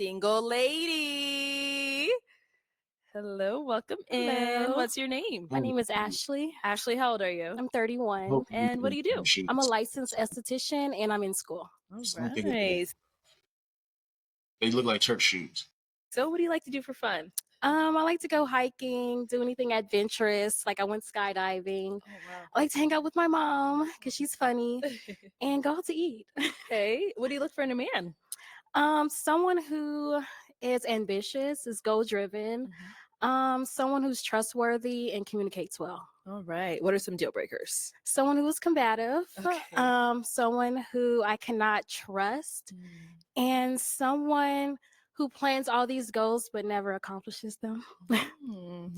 Single lady. Hello, welcome in. Hello. What's your name? My name is Ashley. Ashley, how old are you? I'm 31. And what do you do? I'm a licensed esthetician and I'm in school. All right. They look like church shoes. So what do you like to do for fun? I like to go hiking, do anything adventurous. Like I went skydiving. Oh, wow. I like to hang out with my mom because she's funny and go out to eat. Okay. What do you look for in a man? Someone who is ambitious, is goal driven. Someone who's trustworthy and communicates well. All right. What are some deal breakers? Someone who is combative. Okay. Someone who I cannot trust. And someone who plans all these goals but never accomplishes them.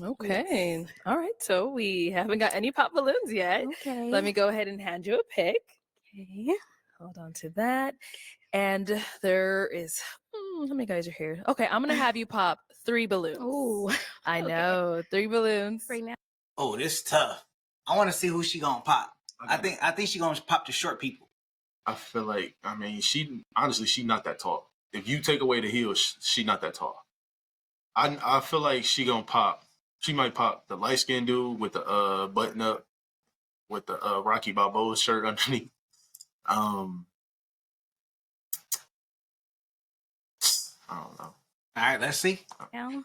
Okay. Yes. All right. So we haven't got any pop balloons yet. Okay. Let me go ahead and hand you a pick. Okay. Hold on to that. And there is, how many guys are here? Okay, I'm going to have you pop 3 balloons. Oh, I know, 3 balloons. right now. Oh, this is tough. I want to see who she gonna pop. I think she gonna pop the short people. I feel like, she not that tall. If you take away the heels, she not that tall. I feel like she gonna pop. She might pop the light skinned dude with the button up with the Rocky Balboa shirt underneath. I don't know. All right, let's see.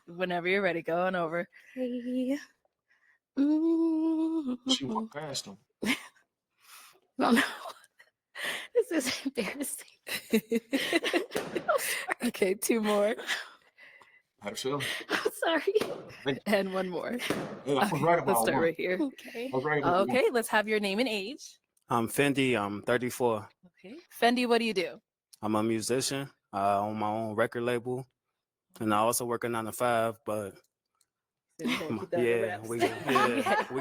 Whenever you're ready, go on over. Okay. She walked past him. No, no. This is embarrassing. Okay, 2 more. How'd it feel? I'm sorry. And 1 more. Yeah, I was right about Let's start one. right here. Okay. I was right about one. Okay, let's have your name and age. I'm Fendi. I'm 34. Okay. Fendi, what do you do? I'm a musician on my own record label, and I also work a 9 to 5. But we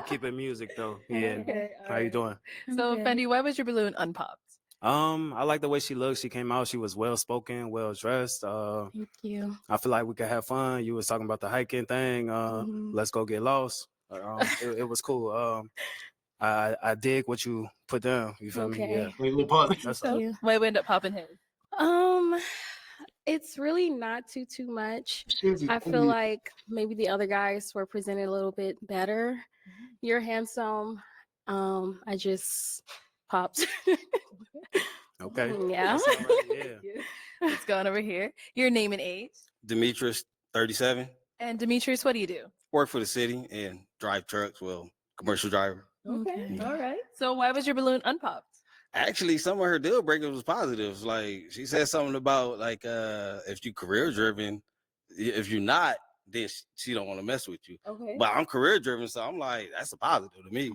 keep it music though. Yeah. Okay, How you doing? So, Okay. Fendi, why was your balloon unpopped? I like the way she looked. She came out. She was well spoken, well dressed. Thank you. I feel like we could have fun. You was talking about the hiking thing. Let's go get lost. It was cool. I dig what you put down. You feel me? Okay. Yeah. Wait, little pause. That's Thank all. you. Why we end up popping his? It's really not too much. I feel like maybe the other guys were presented a little bit better. You're handsome. I just popped. Okay. Yeah. That's all right, yeah. Let's go on over here. Your name and age. Demetrius, 37. And Demetrius, what do you do? Work for the city and drive trucks. Well, commercial driver. Okay. All right. So why was your balloon unpopped? Actually, some of her deal breakers was positives. Like she said something about like if you career driven, if you're not, then she don't want to mess with you. Okay. But I'm career driven, so I'm like that's a positive to me.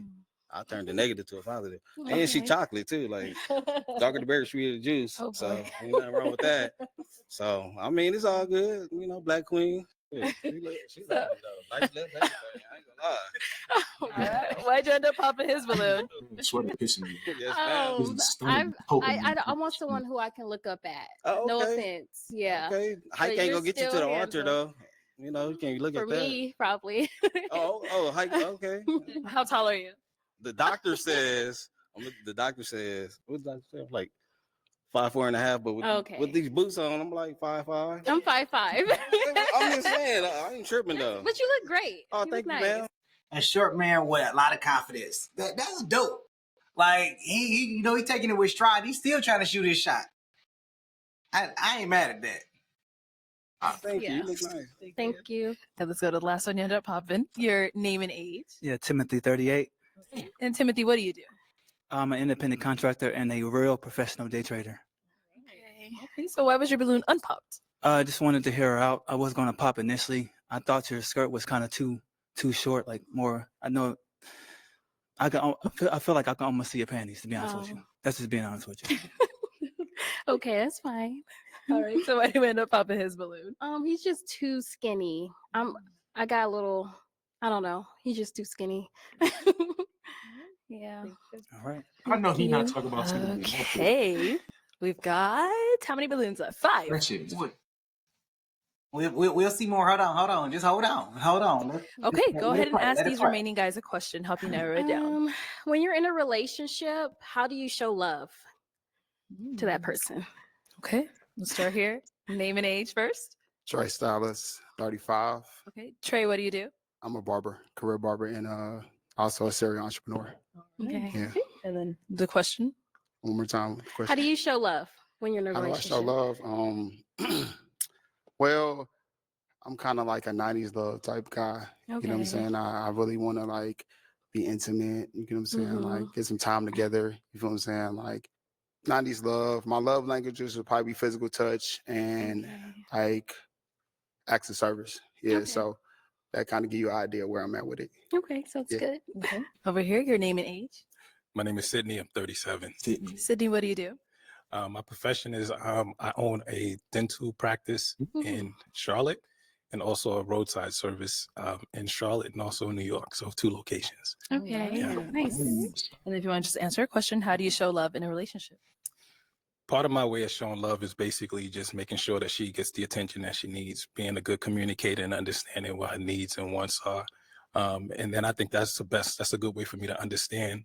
I turned the negative to a positive. And she Okay. chocolate too, like darker the berry, sweeter the juice. Oh, So boy. ain't nothing wrong with that. So I mean, it's all good. You know, Black Queen. Yeah, she look though. Nice lips, everything. I ain't gonna lie. All right. Why'd you end up popping his balloon? Sweater pissing me. Yes, ma'am. This is stunning. I want someone who I can look up at. Oh, No okay. offense. Yeah. Okay, hike But ain't you're gonna get you to still the altar handsome. though. You know, you can't look For at that. me, probably. Hike. Okay. How tall are you? The doctor says. The doctor says. What the doctor say? I'm like 5'4.5", but Okay. with these boots on, I'm like 5'5". I'm 5'5". I'm just saying, I ain't tripping though. But you look great. Oh, You thank look you, nice. ma'am. A short man with a lot of confidence. That's dope. Like he he taking it with stride. He's still trying to shoot his shot. I ain't mad at that. Thank you. Yeah. You look nice. Thank you. Okay, let's go to the last one you end up popping. Your name and age. Yeah, Timothy, 38. And Timothy, what do you do? I'm an independent contractor and a real professional day trader. Okay, so why was your balloon unpopped? I just wanted to hear her out. I was going to pop initially. I thought your skirt was kind of too short, like more. I know. I feel like I can almost see your panties. To be honest with you, that's just being honest with you. Okay, that's fine. All right, so why do you end up popping his balloon? He's just too skinny. I got a little. I don't know. He's just too skinny. Yeah. All right. I know he not Thank you. talking about something. Okay, we've got how many balloons left? 5. That shit is what? We'll see more. Hold on. Just hold on. Okay, go ahead and ask let it these play. remaining guys a question. Help you narrow it down. When you're in a relationship, how do you show love to that person? Okay, let's start here. Name and age first. Trey Stylist, 35. Okay. Trey, what do you do? I'm a barber, career barber, and also a serial entrepreneur. Okay. Yeah. And then the question. One more time. Question. How do you show love when you're in a How do I relationship? show love? Well, I'm kind of like a 90s love type guy. You know what I'm Okay. saying? I really want to like be intimate. You know what I'm saying? Mhm. Like get some time together. You feel what I'm saying? Like 90s love. My love languages would probably be physical touch and Okay. like acts of service. Yeah. Okay. So that kind of give you an idea where I'm at with it. Okay, sounds Yeah. good. Okay. Over here, your name and age. My name is Sydney. I'm 37. Sydney, what do you do? My profession is I own a dental practice in Charlotte and also a roadside service in Charlotte and also in New York. So 2 locations. Okay, Yeah. nice. And if you want to just answer a question, how do you show love in a relationship? Part of my way of showing love is basically just making sure that she gets the attention that she needs, being a good communicator and understanding what her needs and wants are. And then I think that's the best. That's a good way for me to understand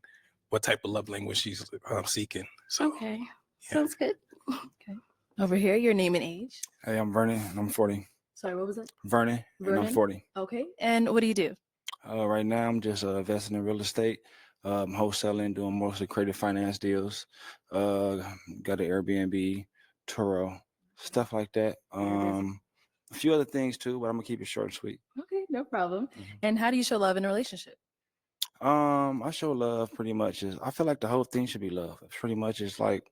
what type of love language she's seeking. So, Okay, sounds good. Okay. Over here, your name and age. Hey, I'm Vernon. And I'm 40. Sorry, what was it? Vernon, and Vernon? I'm 40. Okay. And what do you do? Right now, I'm just investing in real estate, wholesaling, doing mostly creative finance deals. Got an Airbnb, Turo, stuff like that. A few other things too, but I'm gonna keep it short and sweet. Okay, no problem. And how do you show love in a relationship? I show love pretty much is I feel like the whole thing should be love. It's pretty much it's like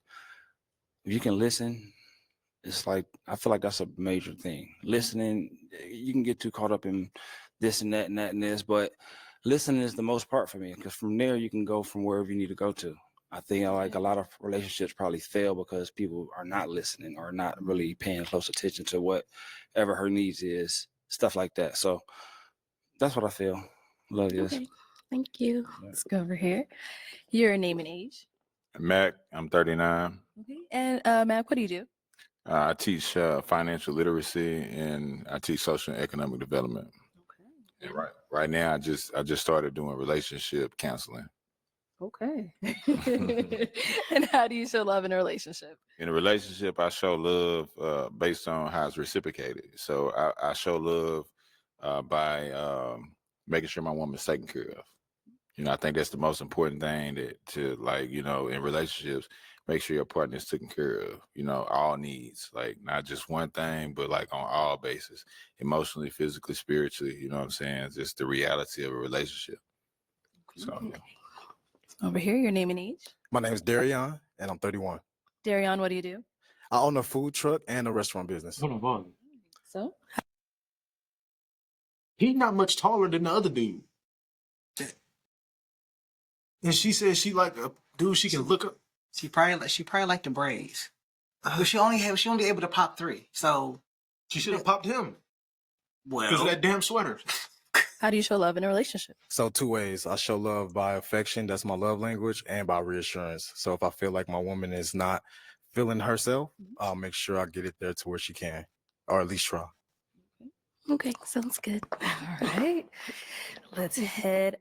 if you can listen, it's like I feel like that's a major thing. Listening, you can get too caught up in this and that and that and this, but listening is the most part for me because from there you can go from wherever you need to go to. I think like a lot of relationships probably fail because people are not listening or not really paying close attention to whatever her needs is, stuff like that. So that's what I feel. Love is. Okay, thank you. Let's go over here. Your name and age. Mac, I'm 39. Okay. And Mac, what do you do? I teach financial literacy and I teach social and economic development. Okay. And right now, I just started doing relationship counseling. Okay. And how do you show love in a relationship? In a relationship, I show love based on how it's reciprocated. So I show love by making sure my woman's taken care of. You know, I think that's the most important thing to like, you know, in relationships, make sure your partner is taken care of, you know, all needs, like not just one thing, but like on all bases, emotionally, physically, spiritually, you know what I'm saying? It's just the reality of a relationship. So, yeah. Over here, your name and age. My name is Darion, and I'm 31. Darion, what do you do? I own a food truck and a restaurant business. Hold on. So He's not much taller than the other dude. And she says she like a dude she can look up. She probably like the braids. But she only able to pop 3. So She should have popped him because of well, that damn sweater. how do you show love in a relationship? So 2 ways. I show love by affection, that's my love language, and by reassurance. So if I feel like my woman is not feeling herself, I'll make sure I get it there to where she can, or at least try. Okay, sounds good. All right. Let's head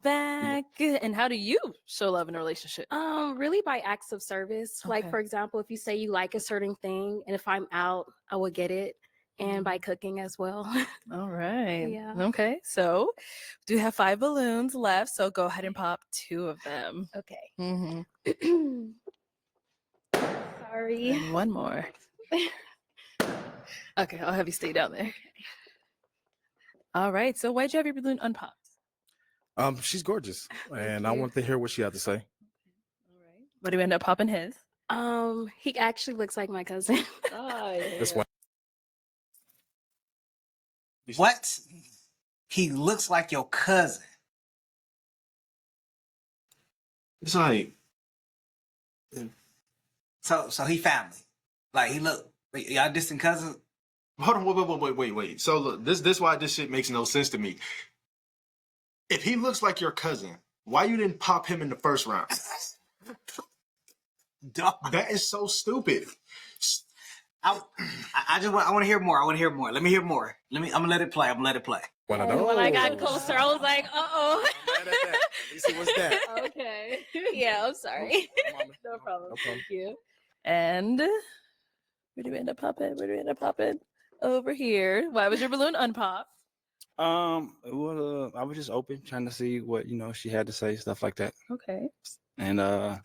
back. And how do you show love in a relationship? Really by acts of service. Like Okay. for example, if you say you like a certain thing, and if I'm out, I will get it, and by cooking as well. All right. Yeah. Okay. So we do have 5 balloons left. So go ahead and pop 2 of them. Okay. Mm-hmm. Sorry. And 1 more. Okay, I'll have you stay down there. All right. So why'd you have your balloon unpopped? She's gorgeous, and I you. want to hear what she had to say. All right. What do we end up popping his? He actually looks like my cousin. Oh, yeah. This one. what? He looks like your cousin. It's like So he family. Like he look y'all distant cousins. hold on, wait. So look, this why this shit makes no sense to me. If he looks like your cousin, why you didn't pop him in the first round? Dog. That is so stupid. I want to hear more. Let me hear more. I'm gonna let it play. One of And those. when I got closer, I was like, uh-oh. Mad at that. At least it was that. Okay. Yeah, I'm sorry. No problem. No problem. Thank you. And Where do we end up popping? Where do we end up popping? Over here. Why was your balloon unpopped? Well, I was just open, trying to see what she had to say, stuff like that. Okay. And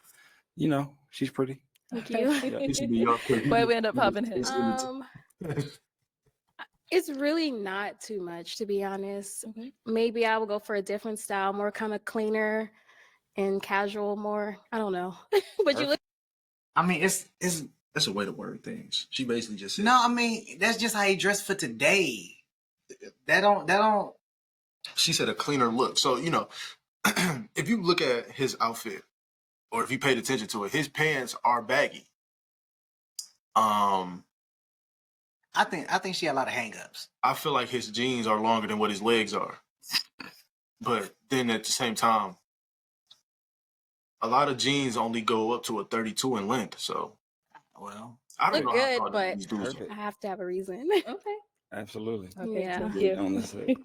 she's pretty. Thank you. Why we end up popping him? It's really not too much, to be honest. Maybe I will go for a different style, more kind of cleaner and casual, more. I don't know. But you look. I mean, it's That's a way to word things. She basically just said. no. I mean, that's just how he dressed for today. That don't. She said a cleaner look. So if you look at his outfit, or if you paid attention to it, his pants are baggy. I think she had a lot of hangups. I feel like his jeans are longer than what his legs are. But then at the same time, a lot of jeans only go up to a 32 in length. So, well, I don't Look know good, how but these dudes I have to have a reason. Okay. Absolutely. Okay, Yeah. thank you. On this side.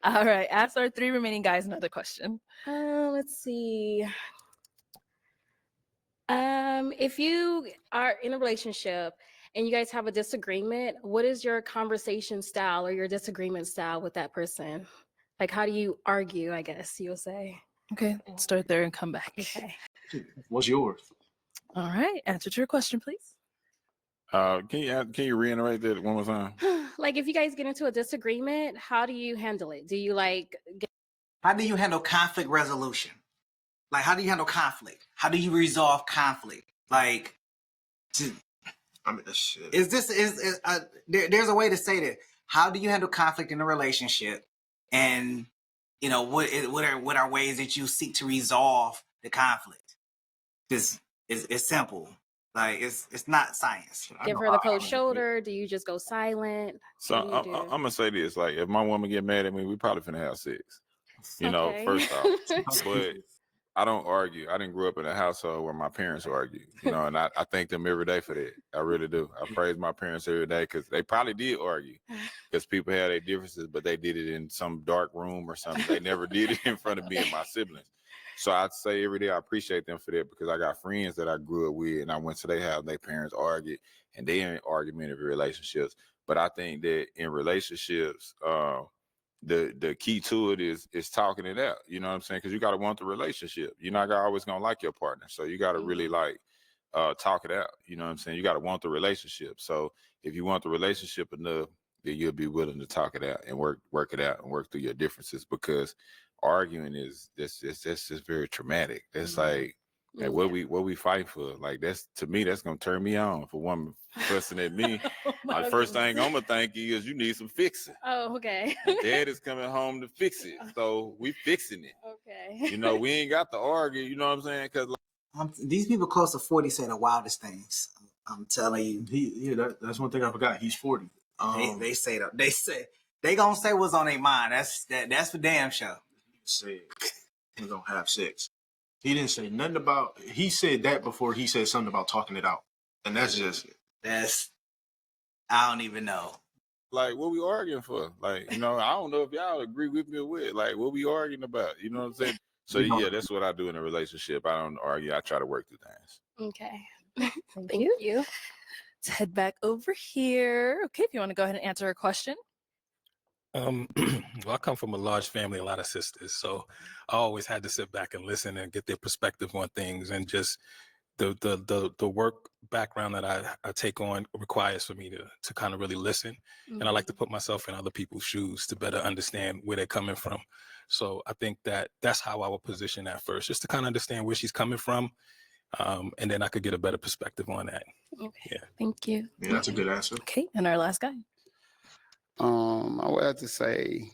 All right. Ask our 3 remaining guys another question. Let's see. If you are in a relationship and you guys have a disagreement, what is your conversation style or your disagreement style with that person? Like, how do you argue, I guess you'll say? Okay, start there and come back. Okay. What's yours? All right. Answer to your question, please. Can you reiterate that one more time? Like, if you guys get into a disagreement, how do you handle it? Do you how do you handle conflict resolution? Like, how do you handle conflict? How do you resolve conflict? Like, I mean, that's shit. There's a way to say that. How do you handle conflict in a relationship? And what are ways that you seek to resolve the conflict? Because it's simple. Like, it's not science. give her the cold shoulder? Do you just go silent? So What do you do? I'm gonna say this: like, if my woman get mad at me, we probably finna have sex. Okay. First off, but I don't argue. I didn't grow up in a household where my parents argue, and I thank them every day for that. I really do. I praise my parents every day because they probably did argue because people had their differences, but they did it in some dark room or something. They never did it in front of me and my siblings. So I'd say every day I appreciate them for that because I got friends that I grew up with and I went to their house, their parents argued, and they in argumentative relationships. But I think that in relationships, the key to it is talking it out. You know what I'm saying? Because you got to want the relationship. You're not always gonna like your partner, so you got to really talk it out. You know what I'm saying? You got to want the relationship. So if you want the relationship enough, then you'll be willing to talk it out and work it out and work through your differences. Because arguing is that's just very traumatic. It's like what we fight for. Like, that's, to me, that's gonna turn me on. For one fussing at me, my first thing I'm gonna think is you need some fixing. Oh, okay. And Dad is coming home to fix it, so we fixing it. Okay. We ain't got to argue. You know what I'm saying? Because these people close to 40 say the wildest things. I'm telling you. That's one thing I forgot. He's 40. They say they gonna say what's on their mind. That's for damn sure. Say we're gonna have sex. He didn't say nothing about. He said that before he said something about talking it out, and that's just I don't even know. like, what we arguing for? Like, I don't know if y'all agree with me or what. Like, what we arguing about? You know what I'm saying? So yeah, that's what I do in a relationship. I don't argue. I try to work through things. Okay. Thank you. Let's head back over here. Okay, if you want to go ahead and answer a question. Well, I come from a large family, a lot of sisters, so I always had to sit back and listen and get their perspective on things, and just the work background that I take on requires for me to kind of really listen, and I like to put myself in other people's shoes to better understand where they're coming from. So I think that's how I would position that first, just to kind of understand where she's coming from, and then I could get a better perspective on that. Okay. Yeah. Thank you. Yeah, that's a good answer. Okay, and our last guy. I would have to say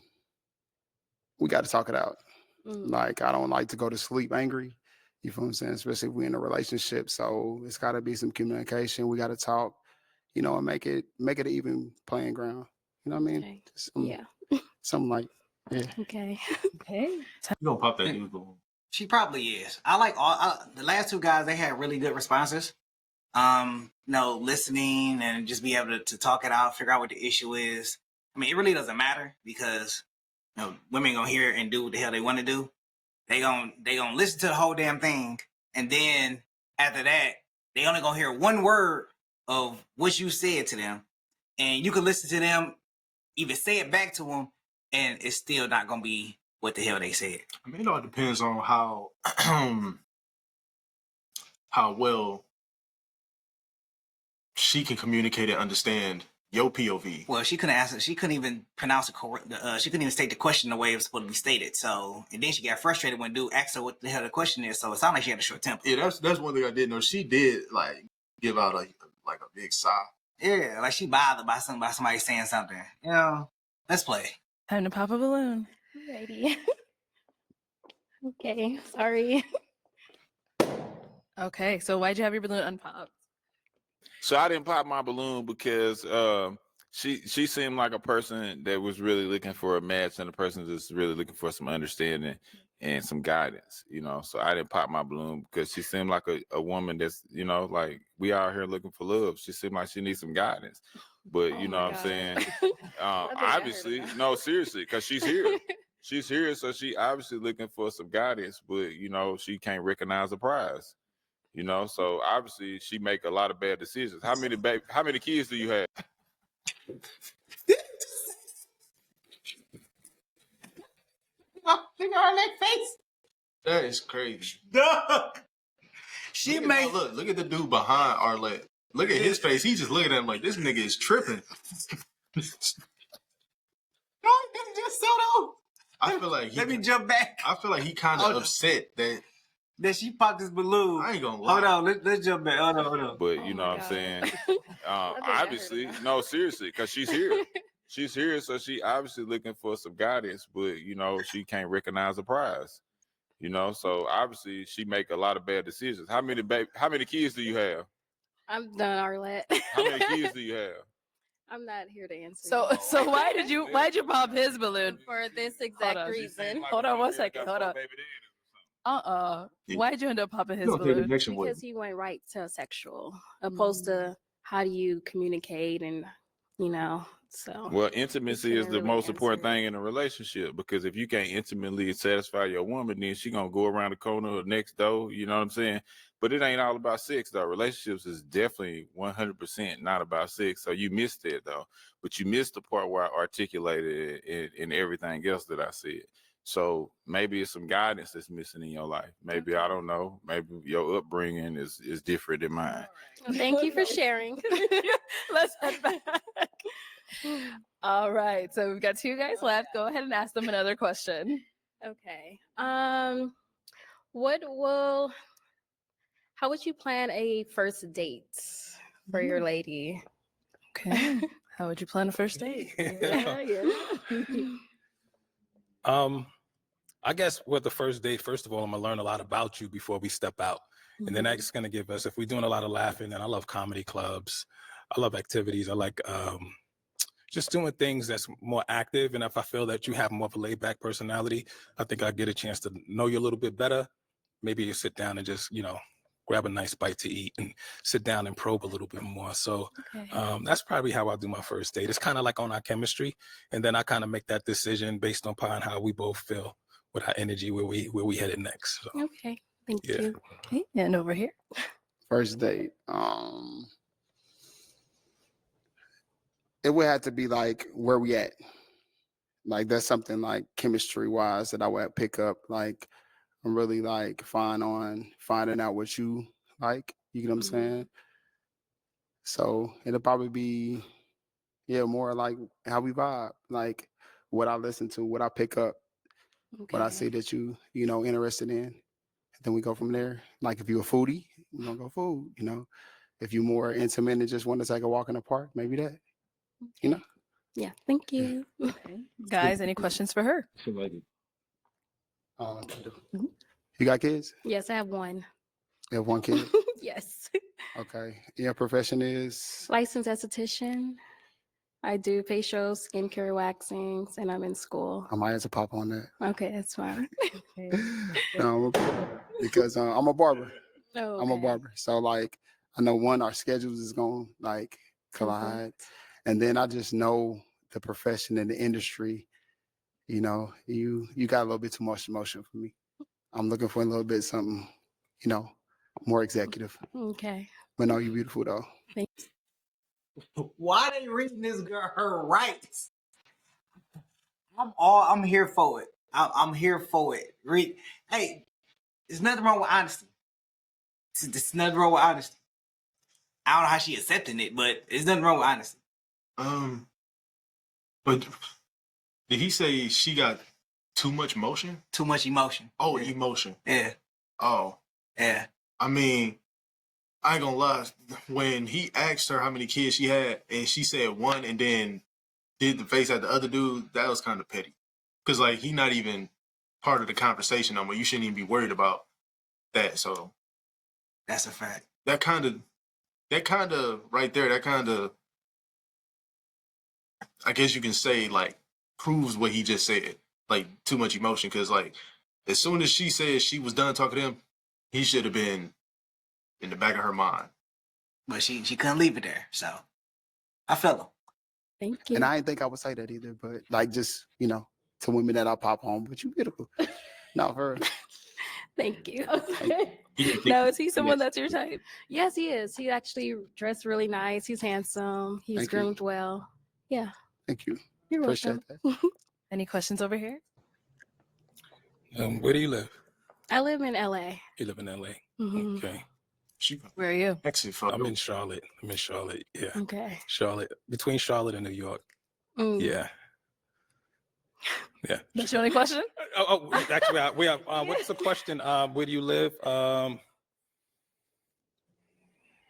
we got to talk it out. Like, I don't like to go to sleep angry. You feel what I'm saying? Especially if we're in a relationship. So it's got to be some communication. We got to talk, and make it an even playing ground. You know what I mean? Okay. Something like, yeah. Okay. Okay. You gonna pop that dude balloon? She probably is. I like the last two guys. They had really good responses. Listening and just be able to talk it out, figure out what the issue is. I mean, it really doesn't matter because women gonna hear it and do what the hell they want to do. They gonna listen to the whole damn thing, and then after that, they only gonna hear one word of what you said to them, and you can listen to them, even say it back to them, and it's still not gonna be what the hell they said. I mean, it all depends on how how well she can communicate and understand your POV. Well, she couldn't answer. She couldn't even pronounce it correct. She couldn't even state the question the way it was supposed to be stated. So, and then she got frustrated when dude asked her what the hell the question is. So it sounded like she had a short temper. Yeah, that's one thing I did know. She did like give out a big sigh. Yeah, like she bothered by somebody saying something. You know, let's play. Time to pop a balloon. Alrighty. Okay, sorry. Okay, so why'd you have your balloon unpopped? So I didn't pop my balloon because she seemed like a person that was really looking for a match and a person that's really looking for some understanding and some guidance, you know. So I didn't pop my balloon because she seemed like a woman that's, you know, like we out here looking for love. She seemed like she needs some guidance. But you know what I'm saying? Obviously, no, seriously, because she's here. She's here, so she obviously looking for some guidance, but you know, she can't recognize the prize. You know, so obviously she make a lot of bad decisions. How many kids do you have? Look at her neck face. That is crazy. She look made look at the dude behind Arlette. Look at his face. He just looking at him like this nigga is tripping. No, it's just so though. I feel like Let me jump back. I feel like he kind of upset that she popped this balloon. I ain't gonna lie. Hold on, let's jump back. Hold on. But you know what I'm saying? Obviously, no, seriously, because she's here. She's here, so she obviously looking for some guidance, but you know, she can't recognize the prize. You know, so obviously she make a lot of bad decisions. How many kids do you have? I'm done, Arlette. How many kids do you have? I'm not here to answer. So why'd you pop his balloon? For this exact reason. Hold on 1 second. Hold on. Why'd you end up popping his balloon? Because he went right to sexual, opposed to how do you communicate and, you know, so. Well, intimacy is the most important thing in a relationship, because if you can't intimately satisfy your woman, then she gonna go around the corner or next door. You know what I'm saying? But it ain't all about sex, though. Relationships is definitely 100% not about sex. So you missed it, though. But you missed the part where I articulated it and everything else that I said. So maybe it's some guidance that's missing in your life. Maybe, I don't know. Maybe your upbringing is different than mine. Well, thank you for sharing. Let's head back. All right. So we've got 2 guys left. Go ahead and ask them another question. Okay. How would you plan a first date for your lady? Okay. How would you plan a first date? Yeah. I guess with the first date, first of all, I'm gonna learn a lot about you before we step out. And then that's gonna give us, if we're doing a lot of laughing, and I love comedy clubs, I love activities, I like just doing things that's more active. And if I feel that you have more of a laid back personality, I think I get a chance to know you a little bit better. Maybe you sit down and just, you know, grab a nice bite to eat and sit down and probe a little bit more. So that's probably how I do my first date. It's kind of like on our chemistry. And then I kind of make that decision based upon how we both feel with our energy, where we headed next. So, okay. Thank you. Okay. And over here. First date. It would have to be like where we at. Like that's something like chemistry wise that I would pick up. Like I'm really like fine on finding out what you like. You know what I'm saying? So it'll probably be, more like how we vibe, like what I listen to, what I pick up, what I see that you interested in. And then we go from there. Like if you're a foodie, we're gonna go food, you know. If you're more intimate and just want to take a walk in the park, maybe that. You know? Yeah, thank you. Guys, any questions for her? You got kids? Yes, I have one. You have one kid? Yes. Okay. Your profession is? Licensed esthetician. I do facials, skincare waxings, and I'm in school. I might have to pop on that. Okay, that's fine. Because I'm a barber. Oh, I'm a barber. So like I know our schedules is going to like collide. And then I just know the profession and the industry, you know, you got a little bit too much emotion for me. I'm looking for a little bit something, more executive. Okay. But no, you're beautiful though. Thanks. Why they reading this girl her rights? I'm here for it. I'm here for it. Read. Hey, there's nothing wrong with honesty. There's nothing wrong with honesty. I don't know how she accepting it, but there's nothing wrong with honesty. But did he say she got too much motion? Too much emotion. Oh, emotion. Yeah. Oh. Yeah. I mean, I ain't gonna lie. When he asked her how many kids she had, and she said one, and then did the face at the other dude, that was kind of petty. Because, like, he not even part of the conversation no more. You shouldn't even be worried about that. So that's a fact. That kind of right there, that kind of, I guess you can say, like, proves what he just said. Like, too much emotion. Because, like, as soon as she said she was done talking to him, he should have been in the back of her mind. But she couldn't leave it there. So I felt him. Thank you. And I didn't think I would say that either, but like just, to women that I pop home, but you beautiful. Not her. Thank you. Now, is he someone that's your type? Yes, he is. He actually dressed really nice. He's handsome. He's Thank you. groomed well. Yeah. Thank you. You're Appreciate welcome. that. Any questions over here? Where do you live? I live in LA. You live in LA. Mhm. Okay. Where are you? Actually, I'm in Charlotte. Yeah. Okay. Charlotte, between Charlotte and New York. Mm. Yeah. Yeah. That's your only question? Actually, we have. What's the question? Where do you live?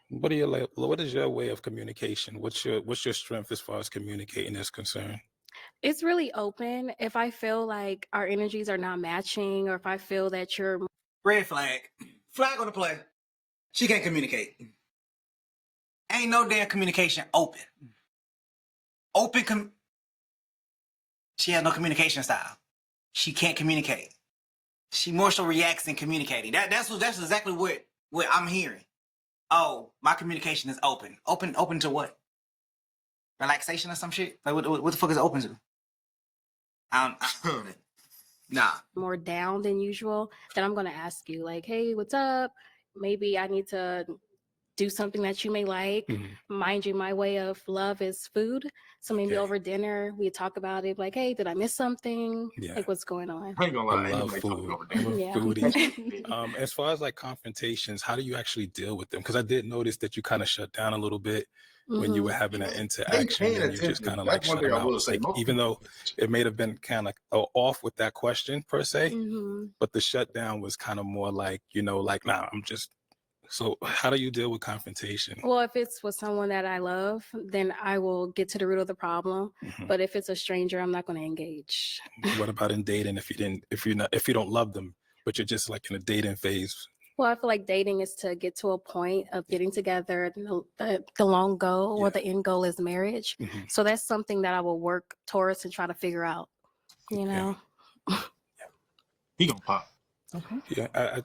What is your way of communication? What's your strength as far as communicating is concerned? It's really open. If I feel like our energies are not matching, or if I feel that you're Red flag. Flag on the play. She can't communicate. Ain't no damn communication open. She has no communication style. She can't communicate. She more so reacts than communicating. That's exactly what I'm hearing. Oh, my communication is open. Open to what? Relaxation or some shit? Like what the fuck is it open to? Nah. more down than usual, then I'm going to ask you like, hey, what's up? Maybe I need to do something that you may like. Mind you, my way of love is food. So maybe over dinner, we talk about it like, hey, did I miss something? Yeah. Like, what's going on? I ain't gonna lie. I love food. I'm a Yeah. foodie. As far as like confrontations, how do you actually deal with them? Because I did notice that you kind of shut down a little bit when you were having an interaction, and you just kind of like shut them out. Like, even though it may have been kind of off with that question per se, but the shutdown was kind of more like, like, nah, I'm just. So how do you deal with confrontation? Well, if it's with someone that I love, then I will get to the root of the problem. But if it's a stranger, I'm not going to engage. What about in dating? If you don't love them, but you're just like in a dating phase? Well, I feel like dating is to get to a point of getting together. The long goal or the end goal is marriage. So that's something that I will work towards and try to figure out, you know? He gonna pop. Yeah, I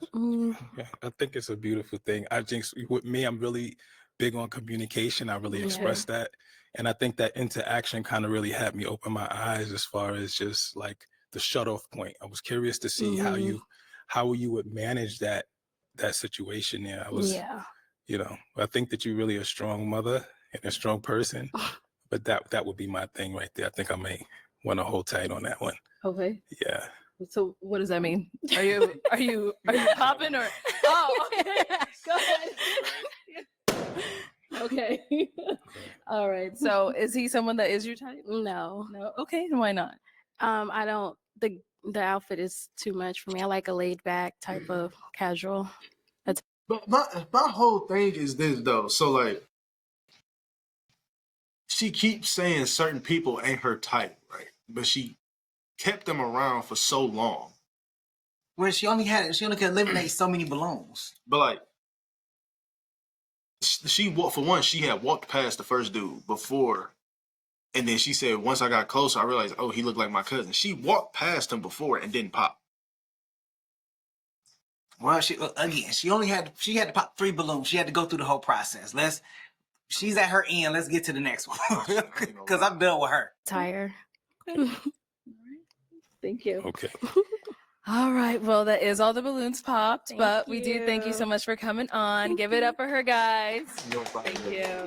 think it's a beautiful thing. I think with me, I'm really big on communication. I really express that. And I think that interaction kind of really had me open my eyes as far as just like the shut off point. I was curious to see how you would manage that situation there. I think that you're really a strong mother and a strong person, but that would be my thing right there. I think I may want to hold tight on that one. Okay. Yeah. So what does that mean? Are you popping or? Oh, okay. Go ahead. Okay. All right. So is he someone that is your type? No. Okay. And why not? I don't. The outfit is too much for me. I like a laid back type of casual. But my whole thing is this though. So like, she keeps saying certain people ain't her type, right? But she kept them around for so long. Well, she only could eliminate so many balloons. But like, for one, she had walked past the first dude before, and then she said, once I got closer, I realized, oh, he looked like my cousin. She walked past him before and didn't pop. Well, she had to pop 3 balloons. She had to go through the whole process. She's at her end. Let's get to the next one because I'm done with her. Tired. Thank you. Okay. All right. Well, that is all the balloons popped, but we do thank you you. so much for coming on. Give it up for her, guys. No problem. Thank you.